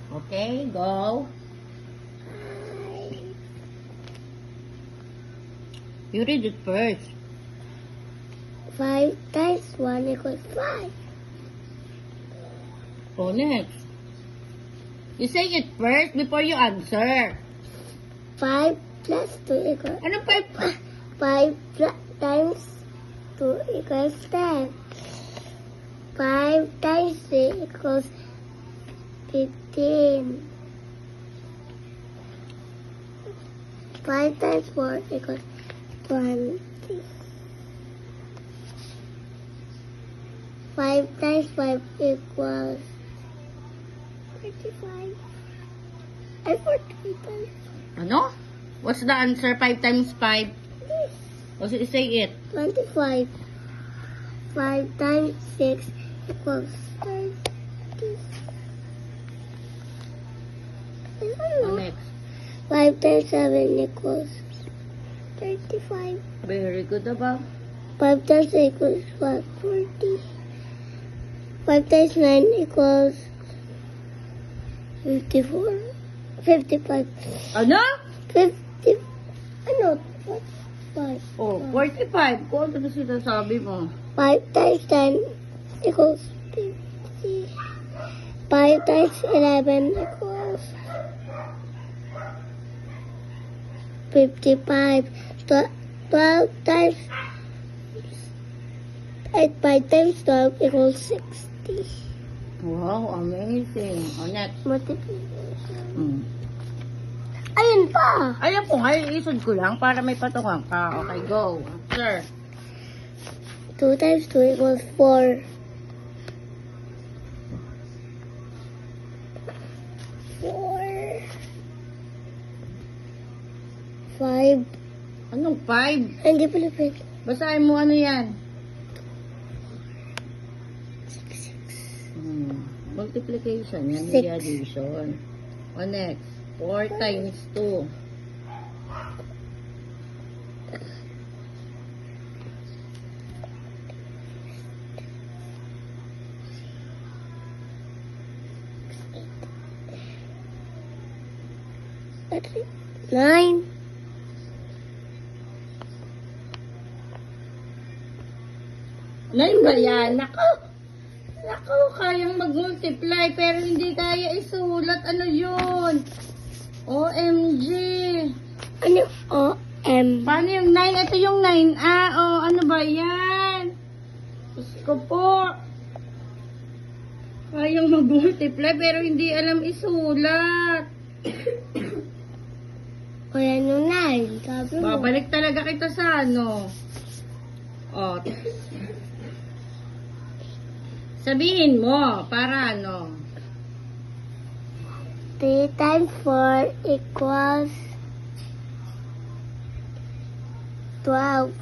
Okay, go. You read it first. 5 times 1 equals 5. Oh, next. You say it first before you answer. 5 plus 2 equals... Ano pa? 5 times 2 equals 10. 5 times 3 equals 15. 5 times 4 equals 20. 5 times 5 equals 35. I 45. Ano? What's the answer? 5 times 5? This. O say it. 25. 5 times 6 equals 30. O next. 5 times 7 equals 35. Very good about. 5 times 8 equals what? 40. 5 times 9 equals 54. 55. Ano? 50. Ano? What? 5. Oh, 45. Kung ano na sinasabi mo? 5 times 10 equals 50. 5 times 11 equals 55. 12 times 5 times 12 equals 60. Wow, amazing. O next. Multiplication. Ayun pa! Alam ko nga, iisod ko lang para may patungan ka. Okay, go. Answer. 2 times 2 equals 4. 4. 5. Anong 5? Hindi pala pwede. Basahin mo ano yan? 6. Multiplication. Yan, Six. hindi addition. O next. 4 times 2. Nine. Nine ba yan? Nako! Nako, kayang mag-multiply pero hindi kaya isulat. Ano yun? OMG! Ano? O-M. Paano yung 9? Ito yung 9A. Oh, ano ba yan? Diyos ko po. Kayang mag-multiply pero hindi alam isulat. O yan yung nine. Sabi mo. Babalik talaga kita sa ano. Oh. Sabihin mo, para ano. 3 times 4 equals 12.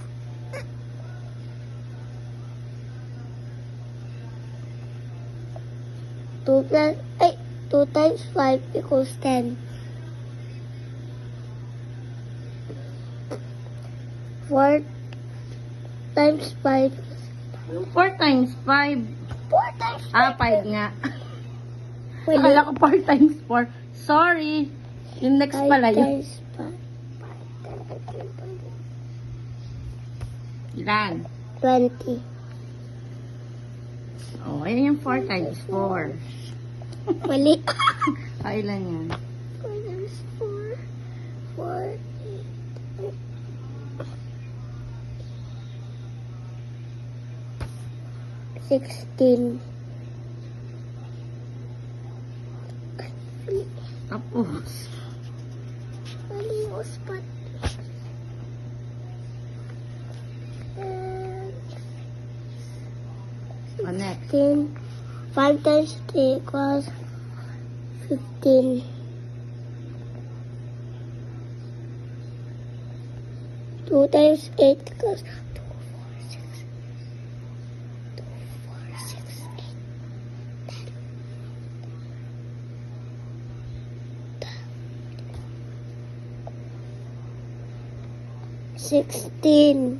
2 times 5 equals 10. 4 times 5. Yung 4 times 5. 4 times 5. 5 nga. Wala. Akala ko 4 times 4. Sorry. Yung next 5 pala yun. times 5. Ilan? 20. Oh, ayan yung 4 times 4. Mali. Ilan yan? 4 times 4. 4, 16. Tapos. Mali yung spot. O next. 15. 5 times 3 equals 15. 2 times 8 equals 2, 4, 6. 2, 4, 6, 8, 10. 16.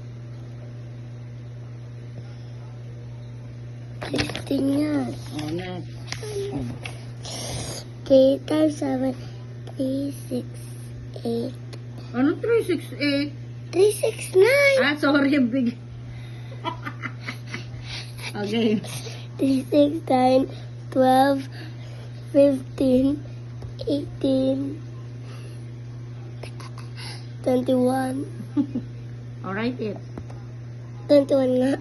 16 yan. O next. 3 times 7, 3, 6, 8. Ano 368? 3, 6, 9. Ah, sorry, big. Okay. 3, 6, 9, 12, 15, 18, 21. Alright, it. 21 nga.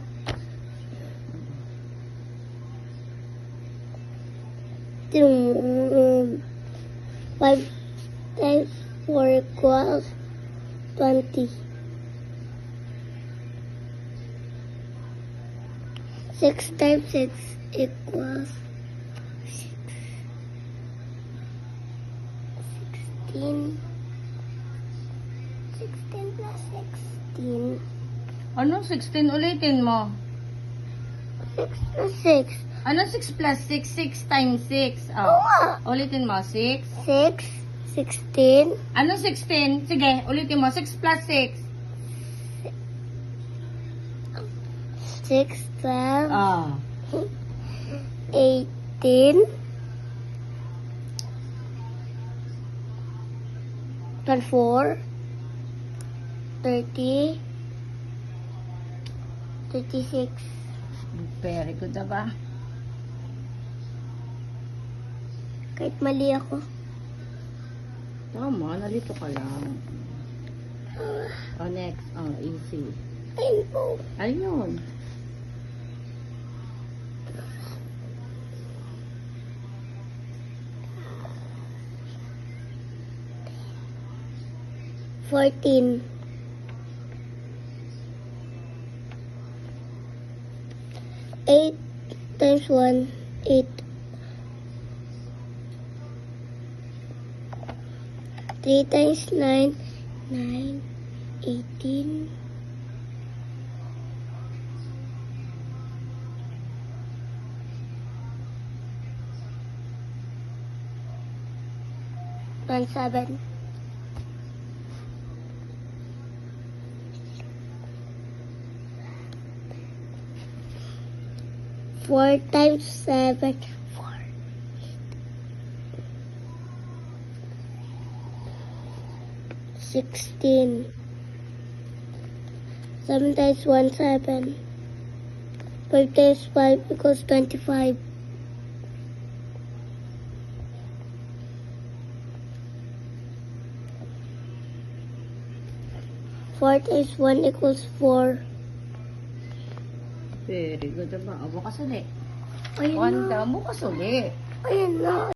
Tingnan mo, 5 times 4 equals 20. 6 times 6 equals 16. 16 plus 16. Anong 16? Ulitin mo. 6 plus 6. Anong 6 plus 6? 6 times 6. Oo Oh. nga. Ulitin mo. 6. 6, 16, Anong 16? Sige, ulitin mo. 6 plus 6. 6, 12, Ah. 18, 24, 30, 36. Very good na ba? Kahit mali ako. Tama, nalito ka lang. Oh, next. Oh, easy. Ayun po. Ayun. $14. 8 times 1, 8. 3 times 9, 9, 18. 7. 4 times 7, 4. 16. 7 times 1, 7. 5 times 5 equals 25. 4 times 1 equals 4. Very good na ba? Oh, bukas ulit. Ayun One na. down. Bukas ulit. Ayun na.